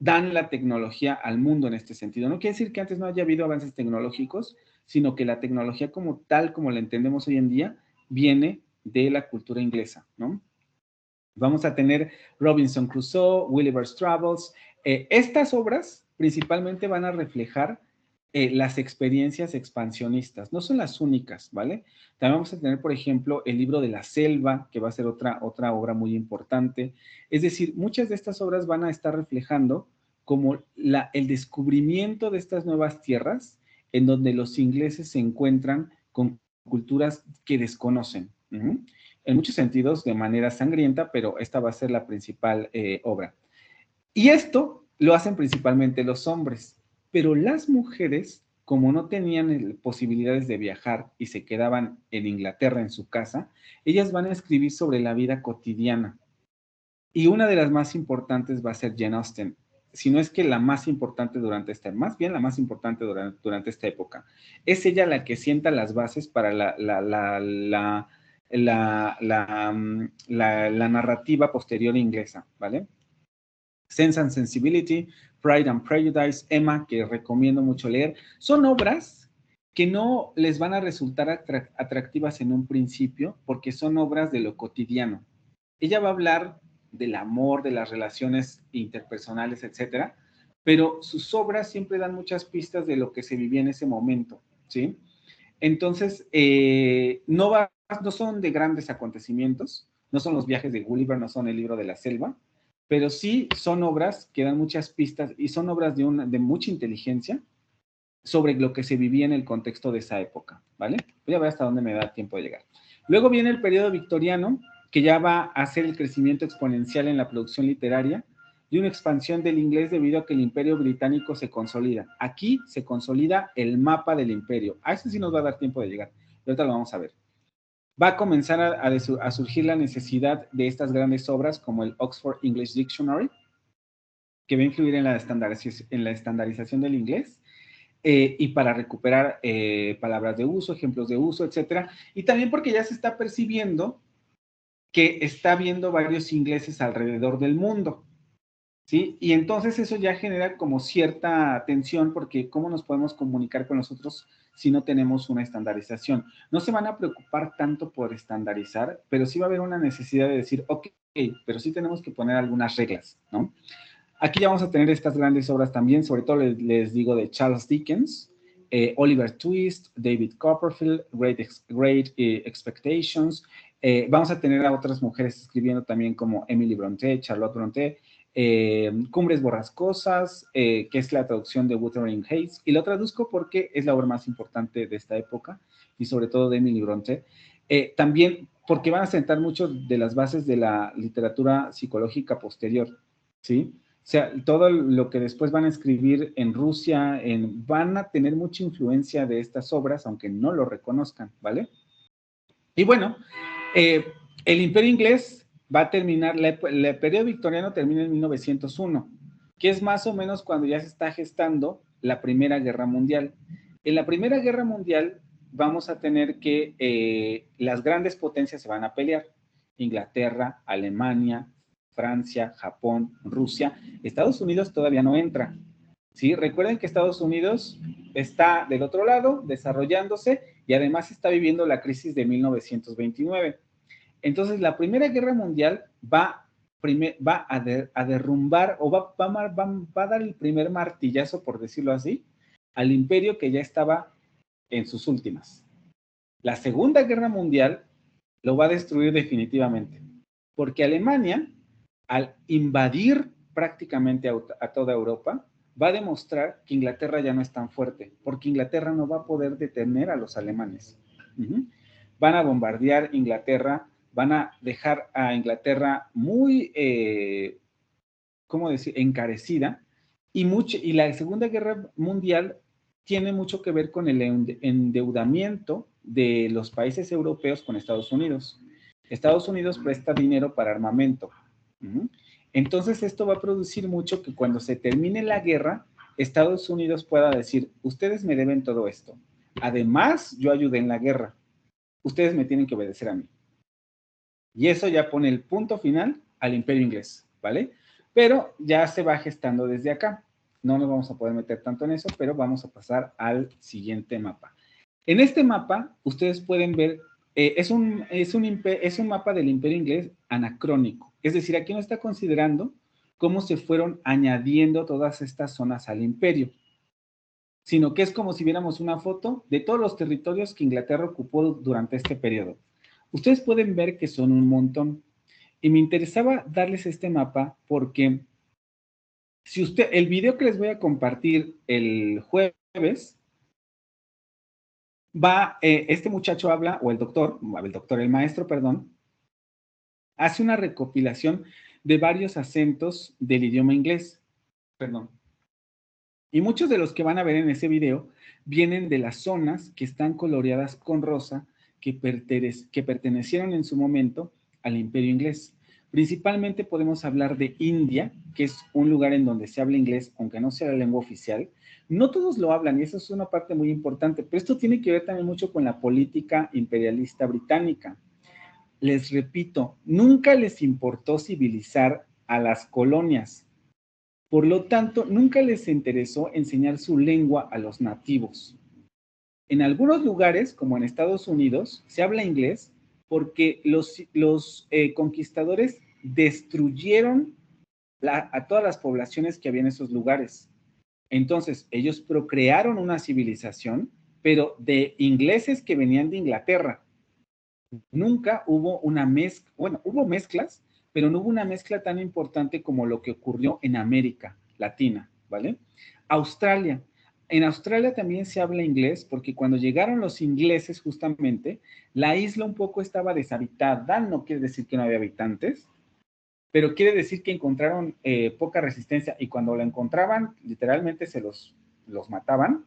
dan la tecnología al mundo en este sentido. No quiere decir que antes no haya habido avances tecnológicos, sino que la tecnología como tal, como la entendemos hoy en día, viene de la cultura inglesa, ¿no? Vamos a tener Robinson Crusoe, Gulliver's Travels. Estas obras principalmente van a reflejar las experiencias expansionistas. No son las únicas, ¿vale? También vamos a tener, por ejemplo, el libro de la selva, que va a ser otra obra muy importante. Es decir, muchas de estas obras van a estar reflejando como el descubrimiento de estas nuevas tierras en donde los ingleses se encuentran con culturas que desconocen. En muchos sentidos de manera sangrienta, pero esta va a ser la principal obra. Y esto lo hacen principalmente los hombres, pero las mujeres, como no tenían posibilidades de viajar y se quedaban en Inglaterra, en su casa, ellas van a escribir sobre la vida cotidiana. Y una de las más importantes va a ser Jane Austen, si no es que la más importante más bien la más importante durante esta época. Es ella la que sienta las bases para la narrativa posterior inglesa, ¿vale? Sense and Sensibility, Pride and Prejudice, Emma, que recomiendo mucho leer, son obras que no les van a resultar atractivas en un principio porque son obras de lo cotidiano. Ella va a hablar del amor, de las relaciones interpersonales, etcétera, pero sus obras siempre dan muchas pistas de lo que se vivía en ese momento, ¿sí? Entonces, no son de grandes acontecimientos, no son los viajes de Gulliver, no son el libro de la selva, pero sí son obras que dan muchas pistas y son obras de mucha inteligencia sobre lo que se vivía en el contexto de esa época, ¿vale? Voy a ver hasta dónde me da tiempo de llegar. Luego viene el periodo victoriano, que ya va a hacer el crecimiento exponencial en la producción literaria y una expansión del inglés debido a que el imperio británico se consolida. Aquí se consolida el mapa del imperio. A eso sí nos va a dar tiempo de llegar. Ahorita lo vamos a ver. Va a comenzar a surgir la necesidad de estas grandes obras como el Oxford English Dictionary, que va a influir en la estandarización del inglés, y para recuperar palabras de uso, ejemplos de uso, etcétera. Y también porque ya se está percibiendo que está habiendo varios ingleses alrededor del mundo, ¿sí? Y entonces eso ya genera como cierta tensión porque ¿cómo nos podemos comunicar con nosotros si no tenemos una estandarización? No se van a preocupar tanto por estandarizar, pero sí va a haber una necesidad de decir, ok, pero sí tenemos que poner algunas reglas, ¿no? Aquí ya vamos a tener estas grandes obras también, sobre todo les digo de Charles Dickens, Oliver Twist, David Copperfield, Great Expectations. Vamos a tener a otras mujeres escribiendo también como Emily Brontë, Charlotte Brontë, Cumbres Borrascosas, que es la traducción de Wuthering Heights, y lo traduzco porque es la obra más importante de esta época, y sobre todo de Emily Brontë. También porque van a sentar mucho de las bases de la literatura psicológica posterior, ¿sí? O sea, todo lo que después van a escribir en Rusia, van a tener mucha influencia de estas obras, aunque no lo reconozcan, ¿vale? Y bueno, el Imperio Inglés va a terminar, el periodo victoriano termina en 1901, que es más o menos cuando ya se está gestando la Primera Guerra Mundial. En la Primera Guerra Mundial vamos a tener que las grandes potencias se van a pelear. Inglaterra, Alemania, Francia, Japón, Rusia. Estados Unidos todavía no entra, ¿sí? Recuerden que Estados Unidos está del otro lado, desarrollándose, y además está viviendo la crisis de 1929. Entonces, la Primera Guerra Mundial va a derrumbar o va a dar el primer martillazo, por decirlo así, al imperio que ya estaba en sus últimas. La Segunda Guerra Mundial lo va a destruir definitivamente, porque Alemania, al invadir prácticamente a toda Europa, va a demostrar que Inglaterra ya no es tan fuerte, porque Inglaterra no va a poder detener a los alemanes. Van a bombardear Inglaterra, van a dejar a Inglaterra muy, ¿cómo decir?, encarecida, y la Segunda Guerra Mundial tiene mucho que ver con el endeudamiento de los países europeos con Estados Unidos. Estados Unidos presta dinero para armamento. Entonces, esto va a producir mucho que cuando se termine la guerra, Estados Unidos pueda decir, ustedes me deben todo esto. Además, yo ayudé en la guerra. Ustedes me tienen que obedecer a mí. Y eso ya pone el punto final al Imperio Inglés, ¿vale? Pero ya se va gestando desde acá. No nos vamos a poder meter tanto en eso, pero vamos a pasar al siguiente mapa. En este mapa, ustedes pueden ver, es un mapa del Imperio Inglés anacrónico. Es decir, aquí no está considerando cómo se fueron añadiendo todas estas zonas al imperio, sino que es como si viéramos una foto de todos los territorios que Inglaterra ocupó durante este periodo. Ustedes pueden ver que son un montón. Y me interesaba darles este mapa porque si el video que les voy a compartir el jueves, este muchacho habla, o el maestro, perdón, hace una recopilación de varios acentos del idioma inglés. Perdón. Y muchos de los que van a ver en ese video vienen de las zonas que están coloreadas con rosa, que pertenecieron en su momento al Imperio Inglés. Principalmente podemos hablar de India, que es un lugar en donde se habla inglés, aunque no sea la lengua oficial. No todos lo hablan y eso es una parte muy importante, pero esto tiene que ver también mucho con la política imperialista británica. Les repito, nunca les importó civilizar a las colonias. Por lo tanto, nunca les interesó enseñar su lengua a los nativos. En algunos lugares, como en Estados Unidos, se habla inglés porque los conquistadores destruyeron a todas las poblaciones que había en esos lugares. Entonces, ellos procrearon una civilización, pero de ingleses que venían de Inglaterra. Nunca hubo una mezcla, bueno, hubo mezclas, pero no hubo una mezcla tan importante como lo que ocurrió en América Latina, ¿vale? Australia. En Australia también se habla inglés porque cuando llegaron los ingleses justamente, la isla un poco estaba deshabitada, no quiere decir que no había habitantes, pero quiere decir que encontraron poca resistencia y cuando la encontraban, literalmente se los mataban.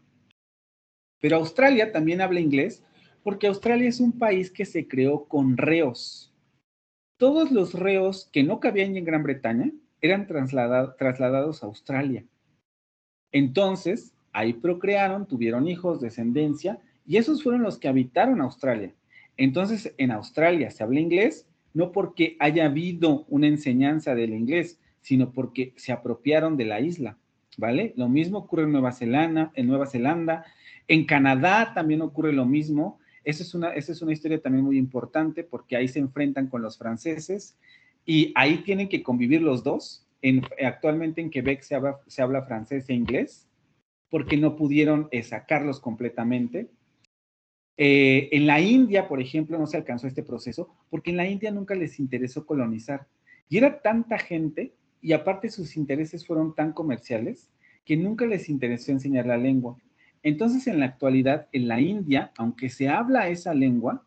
Pero Australia también habla inglés porque Australia es un país que se creó con reos. Todos los reos que no cabían en Gran Bretaña eran trasladados a Australia. Entonces, ahí procrearon, tuvieron hijos, descendencia, y esos fueron los que habitaron Australia. Entonces, en Australia se habla inglés, no porque haya habido una enseñanza del inglés, sino porque se apropiaron de la isla, ¿vale? Lo mismo ocurre en Nueva Zelanda, en Canadá también ocurre lo mismo. Esa es una historia también muy importante porque ahí se enfrentan con los franceses y ahí tienen que convivir los dos. Actualmente en Quebec se habla francés e inglés porque no pudieron sacarlos completamente. En la India, por ejemplo, no se alcanzó este proceso porque en la India nunca les interesó colonizar. Y era tanta gente y aparte sus intereses fueron tan comerciales que nunca les interesó enseñar la lengua. Entonces, en la actualidad, en la India, aunque se habla esa lengua,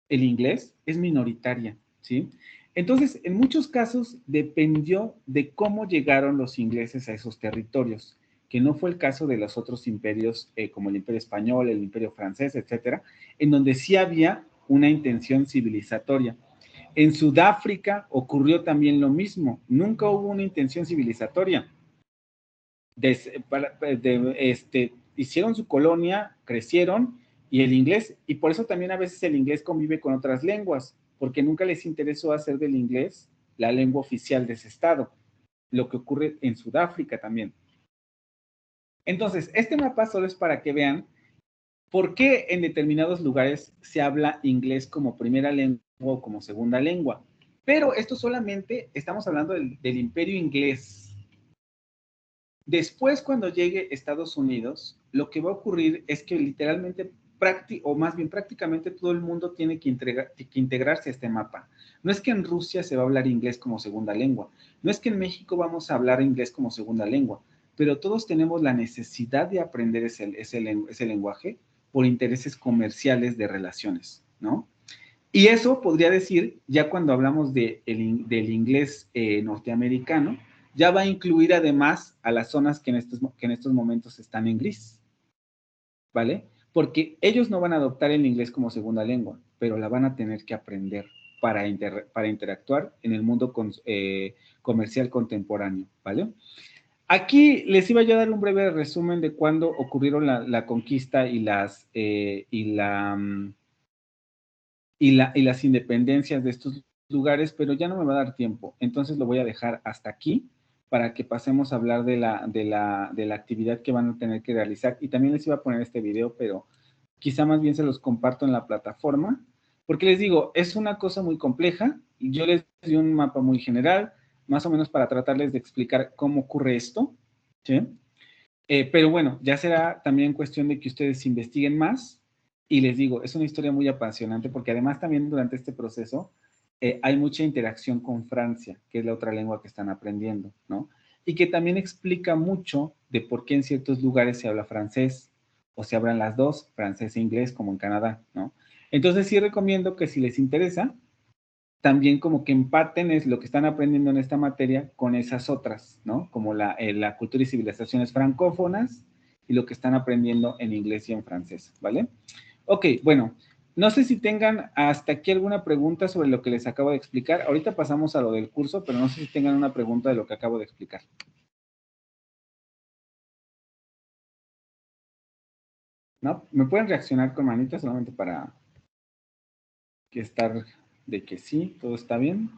el inglés es minoritaria, ¿sí? Entonces, en muchos casos dependió de cómo llegaron los ingleses a esos territorios, que no fue el caso de los otros imperios, como el Imperio Español, el Imperio Francés, etcétera, en donde sí había una intención civilizatoria. En Sudáfrica ocurrió también lo mismo, nunca hubo una intención civilizatoria. Hicieron su colonia, crecieron, y el inglés, y por eso también a veces el inglés convive con otras lenguas, porque nunca les interesó hacer del inglés la lengua oficial de ese estado, lo que ocurre en Sudáfrica también. Entonces, este mapa solo es para que vean por qué en determinados lugares se habla inglés como primera lengua o como segunda lengua. Pero esto solamente estamos hablando del Imperio Inglés. Después, cuando llegue Estados Unidos, lo que va a ocurrir es que literalmente o más bien prácticamente todo el mundo tiene que integrarse a este mapa. No es que en Rusia se va a hablar inglés como segunda lengua, no es que en México vamos a hablar inglés como segunda lengua, pero todos tenemos la necesidad de aprender ese lenguaje por intereses comerciales de relaciones, ¿no? Y eso podría decir, ya cuando hablamos del inglés norteamericano, ya va a incluir además a las zonas que en estos momentos están en gris, ¿vale? Porque ellos no van a adoptar el inglés como segunda lengua, pero la van a tener que aprender para interactuar en el mundo comercial contemporáneo, ¿vale? Aquí les iba yo a dar un breve resumen de cuándo ocurrieron la conquista y las independencias de estos lugares, pero ya no me va a dar tiempo. Entonces lo voy a dejar hasta aquí para que pasemos a hablar de la actividad que van a tener que realizar. Y también les iba a poner este video, pero quizá más bien se los comparto en la plataforma, porque les digo, es una cosa muy compleja. Yo les di un mapa muy general, más o menos para tratarles de explicar cómo ocurre esto, ¿sí? Pero bueno, ya será también cuestión de que ustedes investiguen más. Y les digo, es una historia muy apasionante porque además también durante este proceso hay mucha interacción con Francia, que es la otra lengua que están aprendiendo, ¿no? Y que también explica mucho de por qué en ciertos lugares se habla francés o se hablan las dos, francés e inglés, como en Canadá, ¿no? Entonces sí recomiendo que si les interesa, también como que empaten es lo que están aprendiendo en esta materia con esas otras, ¿no? Como la cultura y civilizaciones francófonas y lo que están aprendiendo en inglés y en francés, ¿vale? Ok, bueno, no sé si tengan hasta aquí alguna pregunta sobre lo que les acabo de explicar. Ahorita pasamos a lo del curso, pero no sé si tengan una pregunta de lo que acabo de explicar. ¿No? ¿Me pueden reaccionar con manitas solamente para que estar de que sí, todo está bien?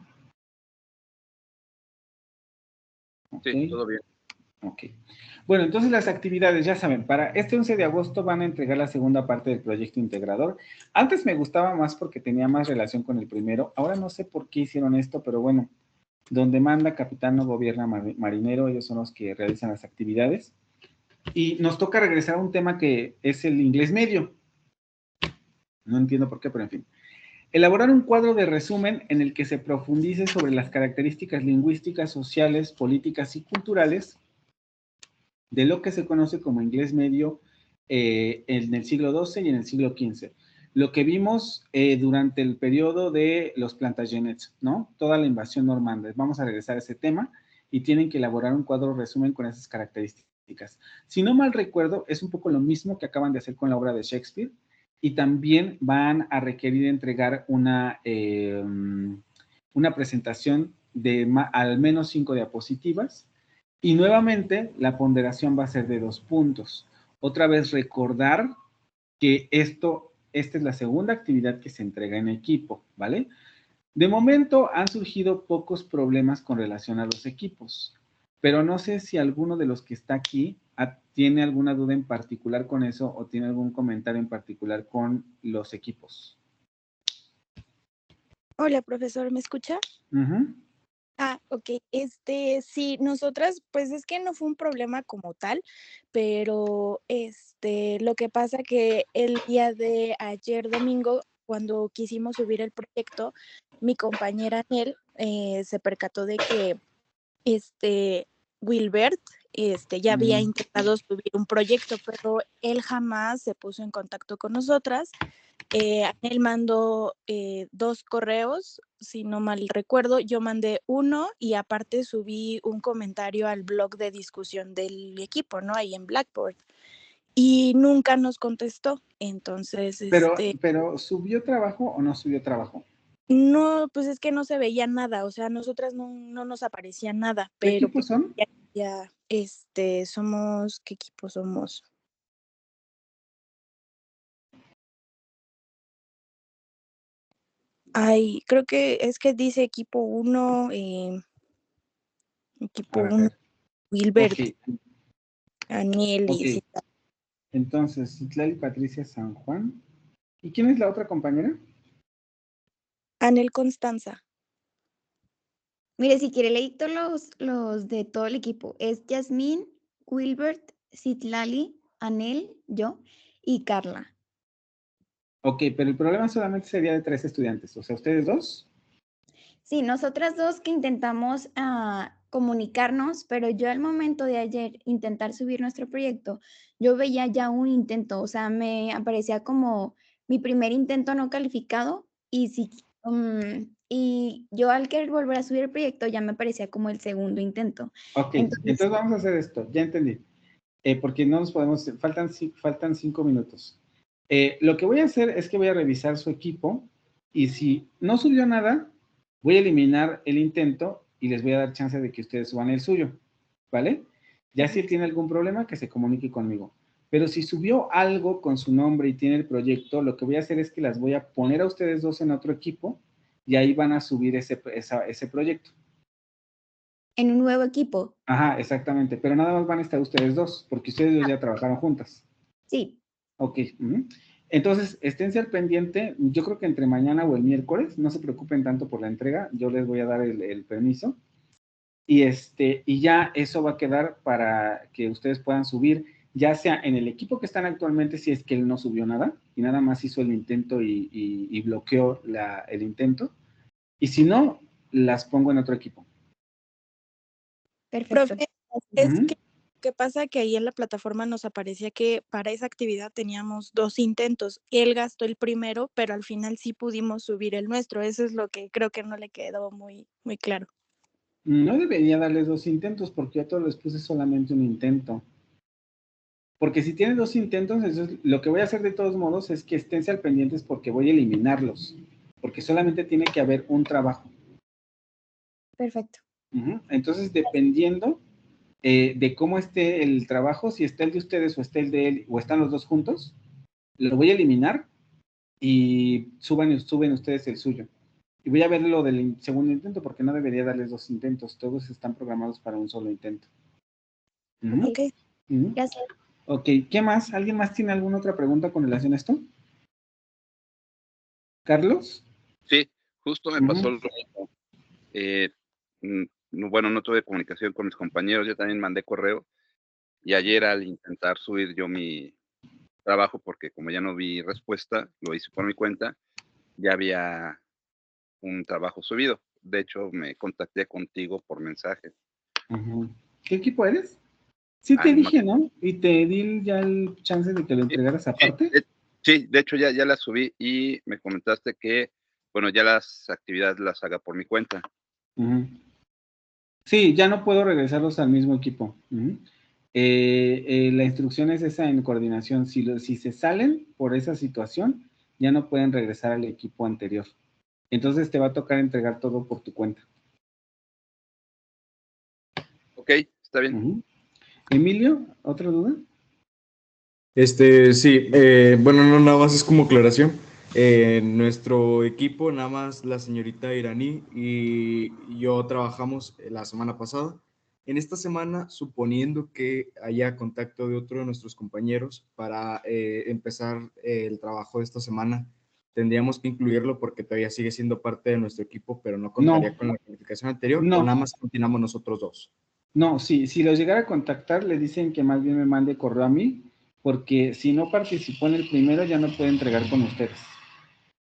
Okay. Sí, todo bien. Ok. Bueno, entonces las actividades, ya saben, para este 11 de agosto van a entregar la segunda parte del proyecto integrador. Antes me gustaba más porque tenía más relación con el primero. Ahora no sé por qué hicieron esto, pero bueno, donde manda capitán no gobierna marinero, ellos son los que realizan las actividades. Y nos toca regresar a un tema que es el inglés medio. No entiendo por qué, pero en fin. Elaborar un cuadro de resumen en el que se profundice sobre las características lingüísticas, sociales, políticas y culturales de lo que se conoce como inglés medio en el siglo XII y en el siglo XV. Lo que vimos durante el periodo de los Plantagenets, ¿no? Toda la invasión normanda. Vamos a regresar a ese tema y tienen que elaborar un cuadro resumen con esas características. Si no mal recuerdo, es un poco lo mismo que acaban de hacer con la obra de Shakespeare y también van a requerir entregar una presentación de al menos 5 diapositivas. Y nuevamente, la ponderación va a ser de 2 puntos. Otra vez recordar que esta es la segunda actividad que se entrega en equipo, ¿vale? De momento han surgido pocos problemas con relación a los equipos, pero no sé si alguno de los que está aquí tiene alguna duda en particular con eso o tiene algún comentario en particular con los equipos. Hola, profesor, ¿me escucha? Ok, sí, nosotras, pues es que no fue un problema como tal, pero lo que pasa que el día de ayer domingo, cuando quisimos subir el proyecto, mi compañera Nel se percató de que Wilbert ya había intentado subir un proyecto, pero él jamás se puso en contacto con nosotras. Él mandó 2 correos, si no mal recuerdo. Yo mandé uno y aparte subí un comentario al blog de discusión del equipo, ¿no? Ahí en Blackboard. Y nunca nos contestó. Entonces, Pero ¿subió trabajo o no subió trabajo? No, pues es que no se veía nada, o sea, nosotras no nos aparecía nada, ¿Qué pero equipos pues son? somos, ¿qué equipo somos? Ay, creo que es que dice equipo 1, equipo 1, Wilbert, Ok, Aniel ok. y sí. Entonces, Citlali Patricia San Juan. ¿Y quién es la otra compañera? Anel Constanza. Mire, si quiere, le dicto los de todo el equipo. Es Yasmín, Wilbert, Citlali, Anel, yo y Carla. Ok, pero el problema solamente sería de 3 estudiantes, o sea, ¿ustedes 2? Sí, nosotras dos que intentamos comunicarnos, pero yo al momento de ayer intentar subir nuestro proyecto, yo veía ya un intento, o sea, me aparecía como mi primer intento no calificado y yo al querer volver a subir el proyecto ya me aparecía como el segundo intento. Ok, Entonces, entonces vamos a hacer esto, ya entendí. Porque no nos podemos, faltan 5 minutos. Lo que voy a hacer es que voy a revisar su equipo y si no subió nada, voy a eliminar el intento y les voy a dar chance de que ustedes suban el suyo, ¿vale? Ya si él tiene algún problema, que se comunique conmigo. Pero si subió algo con su nombre y tiene el proyecto, lo que voy a hacer es que las voy a poner a ustedes dos en otro equipo y ahí van a subir ese proyecto. en un nuevo equipo. Ajá, exactamente. Pero nada más van a estar ustedes dos, porque ustedes dos ya trabajaron juntas. Sí, Ok. Entonces, esténse al pendiente. Yo creo que entre mañana o el miércoles, no se preocupen tanto por la entrega. Yo les voy a dar el permiso. Y ya eso va a quedar para que ustedes puedan subir, ya sea en el equipo que están actualmente, si es que él no subió nada y nada más hizo el intento y bloqueó el intento. Y si no, las pongo en otro equipo. perfecto. Profe, es que ¿qué pasa? Que ahí en la plataforma nos aparecía que para esa actividad teníamos 2 intentos. Él gastó el primero, pero al final sí pudimos subir el nuestro. Eso es lo que creo que no le quedó muy, muy claro. No debería darles 2 intentos porque yo a todos les puse solamente un intento. Porque si tienen 2 intentos, entonces lo que voy a hacer de todos modos es que esténse al pendientes porque voy a eliminarlos. Porque solamente tiene que haber un trabajo. Perfecto. Entonces, dependiendo de cómo esté el trabajo, si está el de ustedes o está el de él o están los dos juntos, lo voy a eliminar y suben ustedes el suyo. Y voy a ver lo del segundo intento porque no debería darles 2 intentos. Todos están programados para un solo intento. Ok. Gracias. Ok, ¿qué más? ¿Alguien más tiene alguna otra pregunta con relación a esto? ¿Carlos? Sí, justo me pasó lo mismo. Bueno, no tuve comunicación con mis compañeros, yo también mandé correo y ayer al intentar subir yo mi trabajo, porque como ya no vi respuesta, lo hice por mi cuenta, ya había un trabajo subido. De hecho, me contacté contigo por mensaje. ¿Qué equipo eres? Sí te No dije, ¿no? Y te di ya el chance de que lo entregaras aparte. Sí, de hecho ya la subí y me comentaste que, bueno, ya las actividades las haga por mi cuenta. Sí, ya no puedo regresarlos al mismo equipo. La instrucción es esa en coordinación. Si se salen por esa situación, ya no pueden regresar al equipo anterior. Entonces te va a tocar entregar todo por tu cuenta. Ok, está bien. Emilio, ¿otra duda? Sí, bueno, no, nada más es como aclaración. Nuestro equipo, nada más la señorita Iraní y yo trabajamos la semana pasada. En esta semana, suponiendo que haya contacto de otro de nuestros compañeros para empezar el trabajo de esta semana, tendríamos que incluirlo porque todavía sigue siendo parte de nuestro equipo, pero no contaría con la calificación anterior, o nada más continuamos nosotros dos. No, si los llegara a contactar, le dicen que más bien me mande correo a mí, porque si no participó en el primero, ya no puede entregar con ustedes.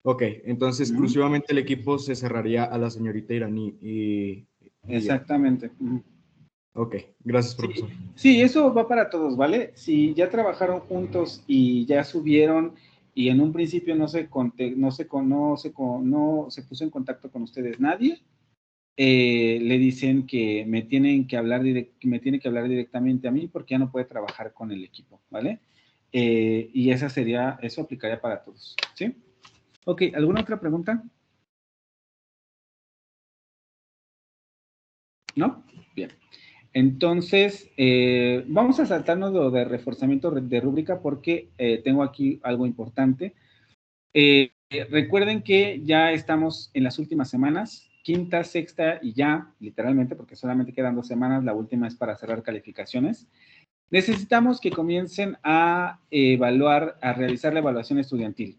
Ok, entonces exclusivamente el equipo se cerraría a la señorita Iraní y exactamente. Ok, gracias, profesor. Sí, eso va para todos, ¿vale? Si ya trabajaron juntos y ya subieron y en un principio no se puso en contacto con ustedes nadie, le dicen que me tiene que hablar directamente a mí porque ya no puede trabajar con el equipo, ¿vale? Y eso aplicaría para todos, ¿sí? Ok, ¿alguna otra pregunta? ¿No? Bien. Entonces, vamos a saltarnos lo de reforzamiento de rúbrica porque tengo aquí algo importante. Recuerden que ya estamos en las últimas semanas, quinta, sexta y ya, literalmente, porque solamente quedan 2 semanas, la última es para cerrar calificaciones. Necesitamos que comiencen a realizar la evaluación estudiantil.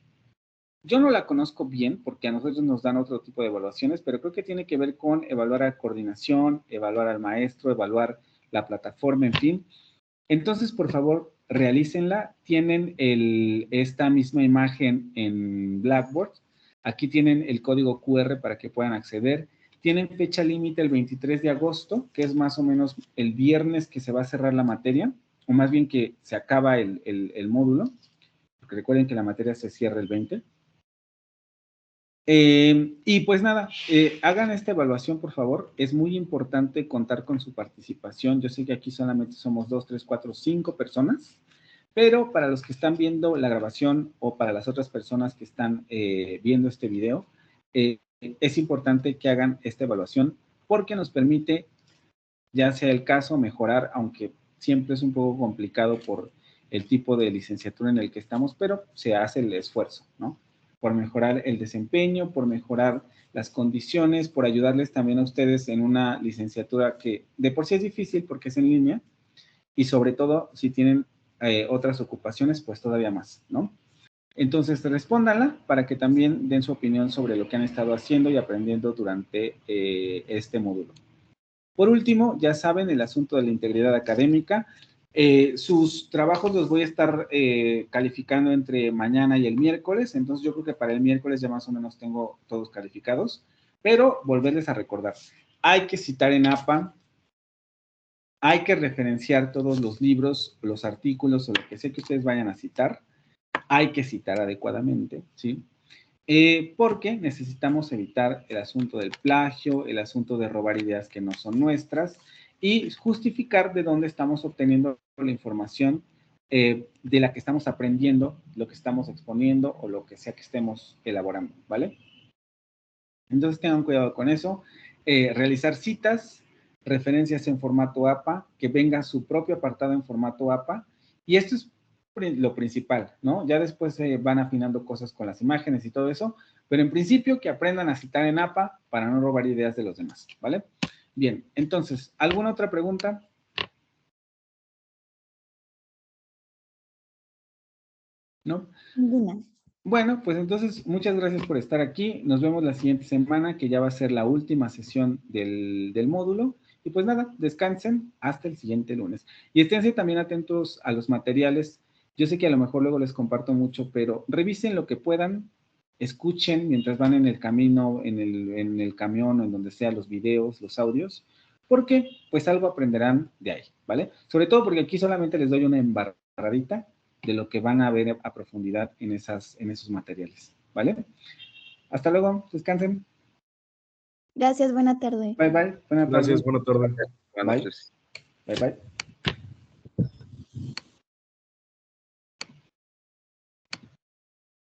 Yo no la conozco bien porque a nosotros nos dan otro tipo de evaluaciones, pero creo que tiene que ver con evaluar a coordinación, evaluar al maestro, evaluar la plataforma, en fin. Entonces, por favor, realícenla. Tienen esta misma imagen en Blackboard. Aquí tienen el código QR para que puedan acceder. Tienen fecha límite el 23 de agosto, que es más o menos el viernes que se va a cerrar la materia, o más bien que se acaba el módulo, porque recuerden que la materia se cierra el 20. Y pues nada, hagan esta evaluación, por favor. Es muy importante contar con su participación. Yo sé que aquí solamente somos 2, 3, 4, 5 personas, pero para los que están viendo la grabación o para las otras personas que están viendo este video, es importante que hagan esta evaluación porque nos permite, ya sea el caso, mejorar, aunque siempre es un poco complicado por el tipo de licenciatura en el que estamos, pero se hace el esfuerzo, ¿no? Por mejorar el desempeño, por mejorar las condiciones, por ayudarles también a ustedes en una licenciatura que de por sí es difícil porque es en línea y sobre todo si tienen otras ocupaciones, pues todavía más, ¿no? Entonces, respóndanla para que también den su opinión sobre lo que han estado haciendo y aprendiendo durante este módulo. Por último, ya saben, el asunto de la integridad académica. Sus trabajos los voy a estar calificando entre mañana y el miércoles, entonces yo creo que para el miércoles ya más o menos tengo todos calificados, pero volverles a recordar, hay que citar en APA, hay que referenciar todos los libros, los artículos o lo que sea que ustedes vayan a citar, hay que citar adecuadamente, ¿sí? Porque necesitamos evitar el asunto del plagio, el asunto de robar ideas que no son nuestras y justificar de dónde estamos obteniendo la información de la que estamos aprendiendo, lo que estamos exponiendo o lo que sea que estemos elaborando, ¿vale? Entonces tengan cuidado con eso. Realizar citas, referencias en formato APA, que venga su propio apartado en formato APA y esto es lo principal, ¿no? Ya después se van afinando cosas con las imágenes y todo eso, pero en principio que aprendan a citar en APA para no robar ideas de los demás, ¿vale? Bien, entonces, ¿alguna otra pregunta? ¿No? Ninguna. Bueno, pues entonces, muchas gracias por estar aquí. Nos vemos la siguiente semana, que ya va a ser la última sesión del módulo. Y pues nada, descansen hasta el siguiente lunes. Y esténse también atentos a los materiales. Yo sé que a lo mejor luego les comparto mucho, pero revisen lo que puedan, escuchen mientras van en el camino, en el camión o en donde sea los videos, los audios, porque pues algo aprenderán de ahí, ¿vale? Sobre todo porque aquí solamente les doy una embarradita de lo que van a ver a profundidad en esos materiales, ¿vale? Hasta luego, descansen. Gracias, buena tarde. Bye, bye. Buena tarde. Gracias, buena tarde. Buenas Bye. noches. Bye, bye.